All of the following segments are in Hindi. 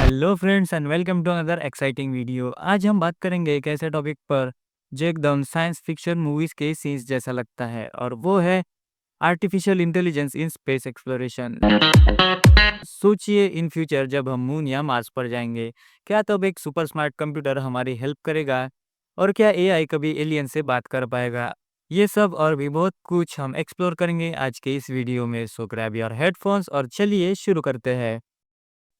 Hello friends and welcome to another exciting video. आज हम बात करेंगे एक ऐसे टॉपिक पर जो एकदम साइंस फिक्शन मूवीज के सीन्स जैसा लगता है, और वो है artificial intelligence in space exploration. सोचिए, इन फ्यूचर जब हम मून या मार्स पर जाएंगे, क्या तब एक सुपर स्मार्ट कंप्यूटर हमारी हेल्प करेगा? और क्या एआई कभी एलियन से बात कर पाएगा? ये सब और भी बहुत कुछ हम एक्सप्लोर करेंगे आज के इस वीडियो में। सो ग्रैब योर हेडफोन्स और चलिए शुरू करते हैं।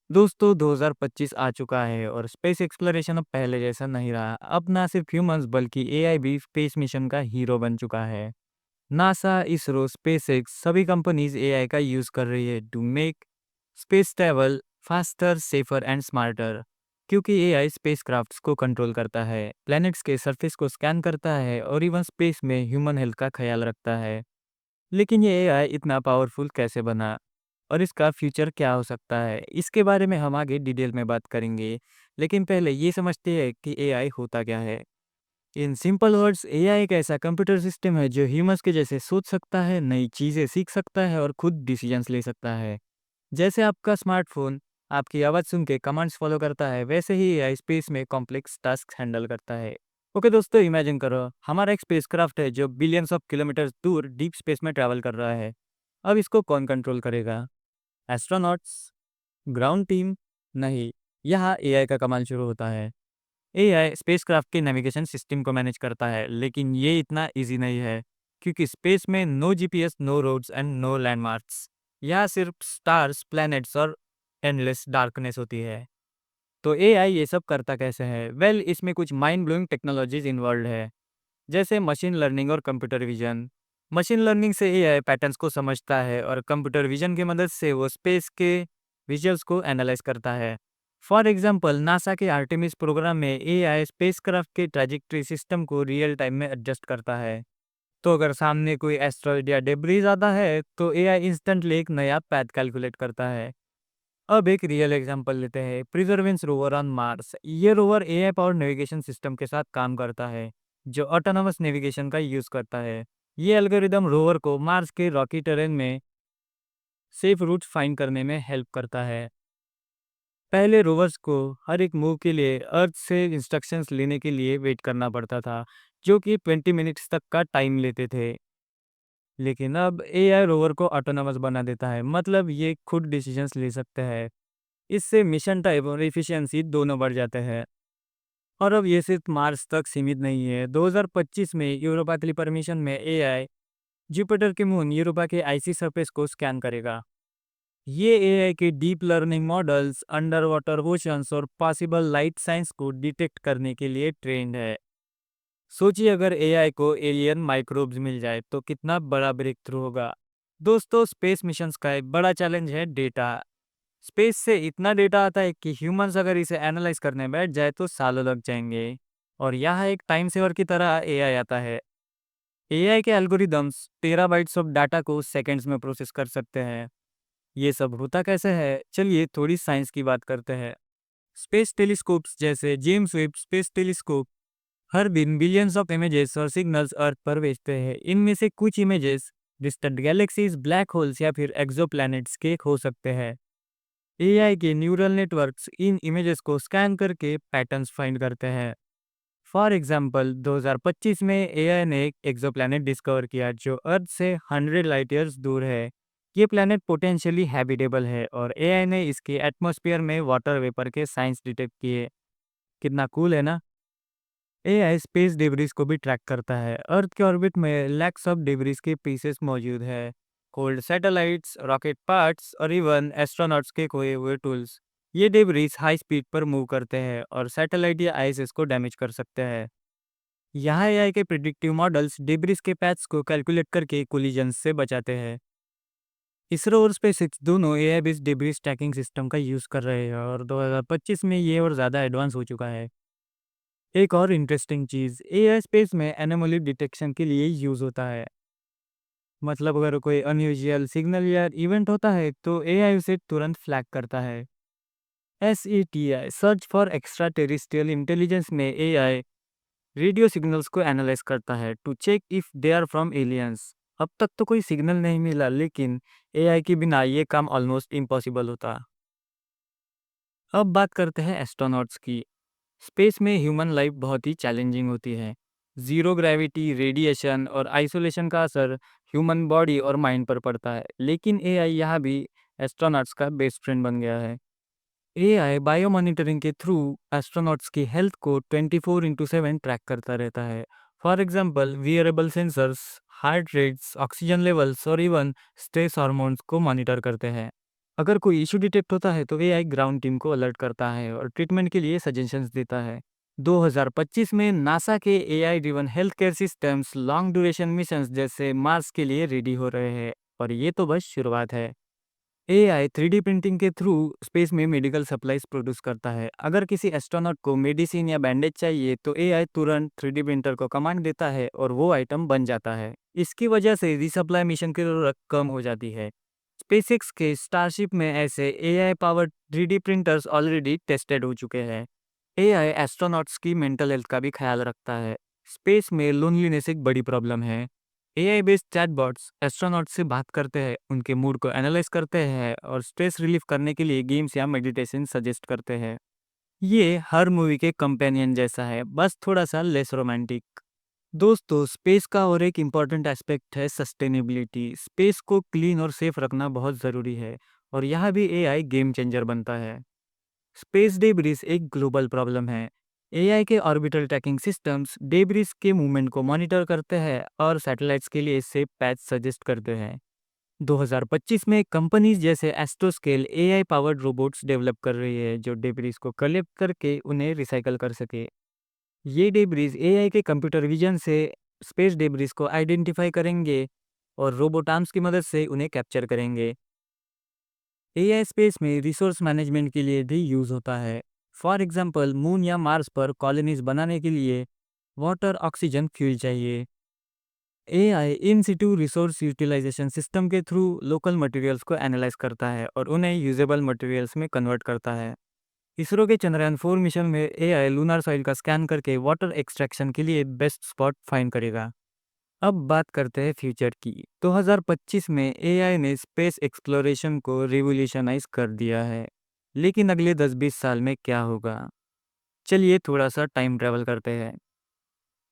दोस्तों, 2025 आ चुका है और स्पेस एक्सप्लोरेशन अब पहले जैसा नहीं रहा। अब ना सिर्फ ह्यूमंस बल्कि एआई भी स्पेस मिशन का हीरो बन चुका है। नासा, इसरो, स्पेसएक्स सभी कंपनीज एआई का यूज कर रही है to make space travel faster, safer and smarter. क्योंकि एआई स्पेसक्राफ्ट्स को कंट्रोल करता है, प्लैनेट्स के सरफेस को स्कैन करता है और इवन स्पेस में ह्यूमन हेल्थ का ख्याल रखता है। लेकिन ये एआई इतना पावरफुल कैसे बना और इसका फ्यूचर क्या हो सकता है, इसके बारे में हम आगे डिटेल में बात करेंगे। लेकिन पहले ये समझते हैं कि एआई होता क्या है। इन सिंपल वर्ड्स, एआई एक ऐसा कंप्यूटर सिस्टम है जो ह्यूमंस के जैसे सोच सकता है, नई चीज़ें सीख सकता है और खुद डिसीजंस ले सकता है। जैसे आपका स्मार्टफोन आपकी आवाज़ सुन के कमांड्स फॉलो करता है, वैसे ही एआई स्पेस में कॉम्प्लेक्स टास्क हैंडल करता है। ओके दोस्तों, इमेजिन करो हमारा एक स्पेसक्राफ्ट है जो बिलियंस ऑफ किलोमीटर दूर डीप स्पेस में ट्रैवल कर रहा है। अब इसको कौन कंट्रोल करेगा? एस्ट्रोनॉट्स? Ground team? नहीं, यहाँ एआई का कमाल शुरू होता है। एआई स्पेसक्राफ्ट के नेविगेशन सिस्टम को मैनेज करता है, लेकिन ये इतना इजी नहीं है, क्योंकि स्पेस में no GPS, no roads and no landmarks. यहाँ सिर्फ स्टार्स, प्लैनेट्स और एंडलेस डार्कनेस होती है। तो एआई ये सब करता कैसे है? वेल, इसमें कुछ माइंड ब्लोइंग टेक्नोलॉजीज इन्वॉल्व है, जैसे मशीन लर्निंग और कंप्यूटर विजन। मशीन लर्निंग से एआई पैटर्न्स को समझता है और कंप्यूटर विजन की मदद से वो स्पेस के विजुअल्स को एनालाइज करता है। फॉर एग्जांपल, नासा के आर्टेमिस प्रोग्राम में एआई स्पेसक्राफ्ट के ट्रैजेक्टरी सिस्टम को रियल टाइम में एडजस्ट करता है। तो अगर सामने कोई एस्ट्रॉइड या डेब्रीज आता है, तो एआई इंस्टेंटली एक नया पैथ कैलकुलेट करता है। अब एक रियल एग्जांपल लेते हैं, प्रिजर्वेंस रोवर ऑन मार्स। ये rover AI power navigation system के साथ काम करता है, जो ऑटोनोमस नेविगेशन का यूज करता है। ये एल्गोरिदम रोवर को मार्स के रॉकी टेरेन में सेफ रूट फाइंड करने में हेल्प करता है। पहले रोवर्स को हर एक मूव के लिए अर्थ से इंस्ट्रक्शंस लेने के लिए वेट करना पड़ता था, जो कि 20 मिनट्स तक का टाइम लेते थे। लेकिन अब एआई रोवर को ऑटोनोमस बना देता है, मतलब ये खुद डिसीजंस ले सकते हैं। इससे मिशन टाइम और एफिशिएंसी दोनों बढ़ जाते हैं। और अब ये सिर्फ मार्स तक सीमित नहीं है। 2025 में यूरोपा के परमिशन में एआई जुपिटर के मून यूरोपा के आइसी सरफेस को स्कैन करेगा। ये एआई के deep learning models under water oceans और पॉसिबल लाइट साइंस को डिटेक्ट करने के लिए ट्रेंड है। सोचिए, अगर एआई को एलियन माइक्रोब्स मिल जाए तो कितना बड़ा ब्रेक थ्रू होगा। दोस्तों, स्पेस मिशंस का एक बड़ा चैलेंज है डेटा। स्पेस से इतना डेटा आता है कि ह्यूमंस अगर इसे एनालाइज करने बैठ जाए तो सालों लग जाएंगे। और यहाँ एक टाइम सेवर की तरह एआई आता है। एआई के एल्गोरिदम्स टेराबाइट्स ऑफ डाटा को सेकंड्स में प्रोसेस कर सकते हैं। ये सब होता कैसे है? चलिए थोड़ी साइंस की बात करते हैं। स्पेस टेलीस्कोप्स जैसे जेम्स वेब स्पेस टेलीस्कोप हर दिन बिलियंस ऑफ इमेजेस और सिग्नल्स अर्थ पर भेजते हैं। इनमें से कुछ images distant galaxies, black holes या फिर एक्सोप्लैनेट्स के हो सकते हैं। एआई के न्यूरल नेटवर्क्स इन इमेजेस को स्कैन करके पैटर्न्स फाइंड करते हैं। फॉर एग्जांपल, 2025 में एआई ने एक एक्सोप्लैनेट डिस्कवर किया जो अर्थ से 100 लाइट ईयर्स दूर है। ये प्लैनेट पोटेंशियली हैबिटेबल है और एआई ने इसके एटमॉस्फेयर में वाटर वेपर के साइंस डिटेक्ट किए। कितना कूल है ना? एआई स्पेस डेब्रिस को भी ट्रैक करता है। अर्थ के ऑर्बिट में लैक्स ऑफ डेब्रिस के पीसेस मौजूद है, कोल्ड सैटेलाइट्स, रॉकेट पार्ट्स और इवन एस्ट्रोनॉट्स के खोए हुए टूल्स। ये डेब्रिस हाई स्पीड पर मूव करते हैं और सैटेलाइट या आईएसएस को डैमेज कर सकते हैं। यहाँ एआई के प्रिडिक्टिव मॉडल्स डेब्रिस के पैथ्स को कैलकुलेट करके कोलिजन्स से बचाते हैं। इसरो और स्पेसएक्स दोनों AI based debris tracking system का यूज कर रहे हैं और 2025 में ये और ज़्यादा एडवांस हो चुका है। एक और इंटरेस्टिंग चीज़, एआई स्पेस में एनोमली डिटेक्शन के लिए यूज़ होता है। मतलब अगर कोई अनयूजुअल सिग्नल या इवेंट होता है तो एआई उसे तुरंत फ्लैग करता है। SETI search for extraterrestrial intelligence में एआई रेडियो सिग्नल्स को एनालाइज करता है to check if they are from aliens. अब तक तो कोई सिग्नल नहीं मिला, लेकिन एआई के बिना ये काम ऑलमोस्ट इम्पॉसिबल होता। अब बात करते हैं एस्ट्रोनॉट्स की। स्पेस में ह्यूमन लाइफ बहुत ही चैलेंजिंग होती है। ज़ीरो ग्रेविटी, रेडिएशन और आइसोलेशन का असर ह्यूमन बॉडी और माइंड पर पड़ता है। लेकिन एआई यहाँ भी एस्ट्रोनॉट्स का बेस्ट फ्रेंड बन गया है। एआई बायो मॉनिटरिंग के थ्रू एस्ट्रोनॉट्स की हेल्थ को 24/7 ट्रैक करता रहता है। For example, wearable sensors heart rates, oxygen levels और इवन स्ट्रेस हार्मोन्स को मॉनिटर करते हैं। अगर कोई इशू डिटेक्ट होता है तो एआई ग्राउंड टीम को अलर्ट करता है और ट्रीटमेंट के लिए सजेशंस देता है। 2025 में नासा के AI driven health care systems long duration missions जैसे मार्स के लिए रेडी हो रहे हैं। और ये तो बस शुरुआत है। एआई 3D प्रिंटिंग के थ्रू स्पेस में मेडिकल सप्लाईज प्रोड्यूस करता है। अगर किसी एस्ट्रोनॉट को मेडिसिन या बैंडेज चाहिए तो एआई तुरंत 3D प्रिंटर को कमांड देता है और वो आइटम बन जाता है। इसकी वजह से रिसप्लाई मिशन की जरूरत कम हो जाती है। स्पेसएक्स के स्टारशिप में ऐसे AI powered 3D printers already tested हो चुके हैं। एआई एस्ट्रोनॉट्स की मेंटल हेल्थ का भी ख्याल रखता है। स्पेस में लोनलीनेस एक बड़ी प्रॉब्लम है। एआई बेस्ड चैटबॉट्स एस्ट्रोनॉट से बात करते हैं, उनके मूड को एनालाइज करते हैं और स्ट्रेस रिलीफ करने के लिए गेम्स या मेडिटेशन सजेस्ट करते हैं। ये हर मूवी के कंपेनियन जैसा है, बस थोड़ा सा लेस रोमांटिक। दोस्तों, स्पेस का और एक इम्पॉर्टेंट एस्पेक्ट है सस्टेनेबिलिटी। स्पेस को क्लीन और सेफ रखना बहुत ज़रूरी है और यहाँ भी एआई गेम चेंजर बनता है। स्पेस डेब्रिस एक ग्लोबल प्रॉब्लम है। एआई के ऑर्बिटल ट्रैकिंग सिस्टम्स डेब्रिस के मूवमेंट को मॉनिटर करते हैं और सैटेलाइट्स के लिए सेफ पैथ सजेस्ट करते हैं। 2025 में कंपनीज जैसे Astroscale AI powered robots develop कर रही है जो डेब्रिस को कलेक्ट करके उन्हें रिसाइकल कर सके। ये डेब्रिस एआई के कंप्यूटर विजन से स्पेस डेब्रिस को आइडेंटिफाई करेंगे और रोबोट आर्म्स की मदद से उन्हें कैप्चर करेंगे। एआई स्पेस में रिसोर्स मैनेजमेंट के लिए भी यूज होता है। फॉर एग्जांपल, मून या मार्स पर कॉलोनीज बनाने के लिए वाटर, ऑक्सीजन, फ्यूल चाहिए। एआई इन सिटू रिसोर्स यूटिलाइजेशन सिस्टम के थ्रू लोकल मटेरियल्स को एनालाइज करता है और उन्हें यूजेबल मटेरियल्स में कन्वर्ट करता है। इसरो के चंद्रयान 4 मिशन में एआई लूनार सॉइल का स्कैन करके वाटर एक्सट्रैक्शन के लिए बेस्ट स्पॉट फाइंड करेगा। अब बात करते हैं फ्यूचर की। 2025 में एआई ने स्पेस एक्सप्लोरेशन को रिवोल्यूशनाइज कर दिया है। लेकिन अगले 10-20 साल में क्या होगा? चलिए थोड़ा सा टाइम ट्रैवल करते हैं।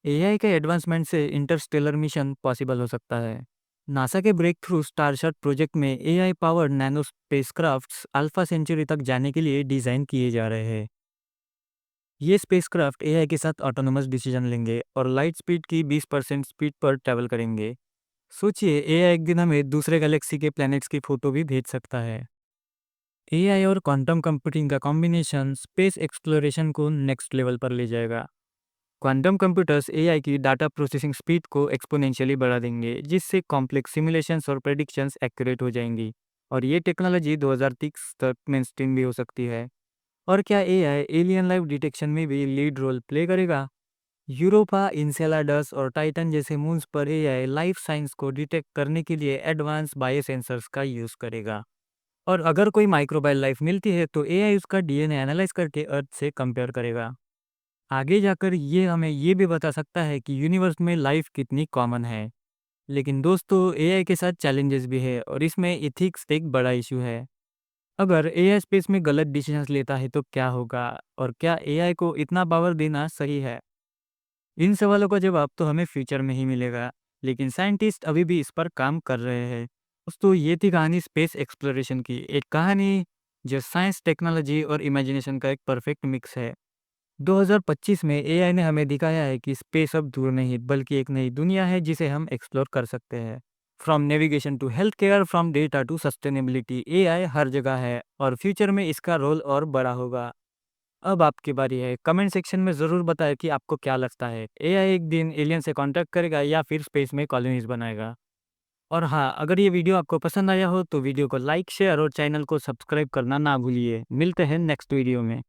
एआई के एडवांसमेंट से इंटरस्टेलर मिशन पॉसिबल हो सकता है। नासा के ब्रेक थ्रू स्टारशॉट प्रोजेक्ट में AI powered nano spacecrafts Alpha Centauri तक जाने के लिए डिज़ाइन किए जा रहे हैं। ये स्पेसक्राफ्ट एआई के साथ ऑटोनोमस डिसीजन लेंगे और लाइट स्पीड की 20% स्पीड पर ट्रैवल करेंगे। सोचिए, एआई एक दिन हमें दूसरे गैलेक्सी के प्लैनेट्स की फोटो भी भेज सकता है। एआई और क्वांटम कंप्यूटिंग का कॉम्बिनेशन स्पेस एक्सप्लोरेशन को नेक्स्ट लेवल पर ले जाएगा। क्वांटम कंप्यूटर्स एआई की डाटा प्रोसेसिंग स्पीड को एक्सपोनेंशियली बढ़ा देंगे, जिससे कॉम्प्लेक्स सिमुलेशंस और प्रेडिक्शंस एक्यूरेट हो जाएंगी। और ये टेक्नोलॉजी 2030 तक मेनस्ट्रीम भी हो सकती है। और क्या एआई एलियन लाइफ डिटेक्शन में भी लीड रोल प्ले करेगा? यूरोपा, इंसेलाडस और टाइटन जैसे मून्स पर एआई लाइफ साइंस को डिटेक्ट करने के लिए एडवांस बायोसेंसर्स का यूज़ करेगा। और अगर कोई माइक्रोबायल लाइफ मिलती है तो एआई उसका डीएनए एनालाइज करके अर्थ से कंपेयर करेगा। आगे जाकर ये हमें ये भी बता सकता है कि यूनिवर्स में लाइफ कितनी कॉमन है। लेकिन दोस्तों, एआई के साथ चैलेंजेस भी है और इसमें एथिक्स एक बड़ा इशू है। अगर एआई स्पेस में गलत डिसीजंस लेता है तो क्या होगा? और क्या एआई को इतना पावर देना सही है? इन सवालों का जवाब तो हमें फ्यूचर में ही मिलेगा, लेकिन साइंटिस्ट अभी भी इस पर काम कर रहे हैं। दोस्तों, ये थी कहानी स्पेस एक्सप्लोरेशन की, एक कहानी जो साइंस, टेक्नोलॉजी और इमेजिनेशन का एक परफेक्ट मिक्स है। 2025 में एआई ने हमें दिखाया है कि स्पेस अब दूर नहीं बल्कि एक नई दुनिया है जिसे हम एक्सप्लोर कर सकते हैं। From navigation to health care, from data to sustainability, AI हर जगह है और फ्यूचर में इसका रोल और बड़ा होगा। अब आपकी बारी है। कमेंट सेक्शन में ज़रूर बताएं कि आपको क्या लगता है, एआई एक दिन एलियन से कांटेक्ट करेगा या फिर स्पेस में कॉलोनीज बनाएगा। और हाँ, अगर ये वीडियो आपको पसंद आया हो तो वीडियो को लाइक, शेयर और चैनल को सब्सक्राइब करना ना भूलिए। मिलते हैं नेक्स्ट वीडियो में।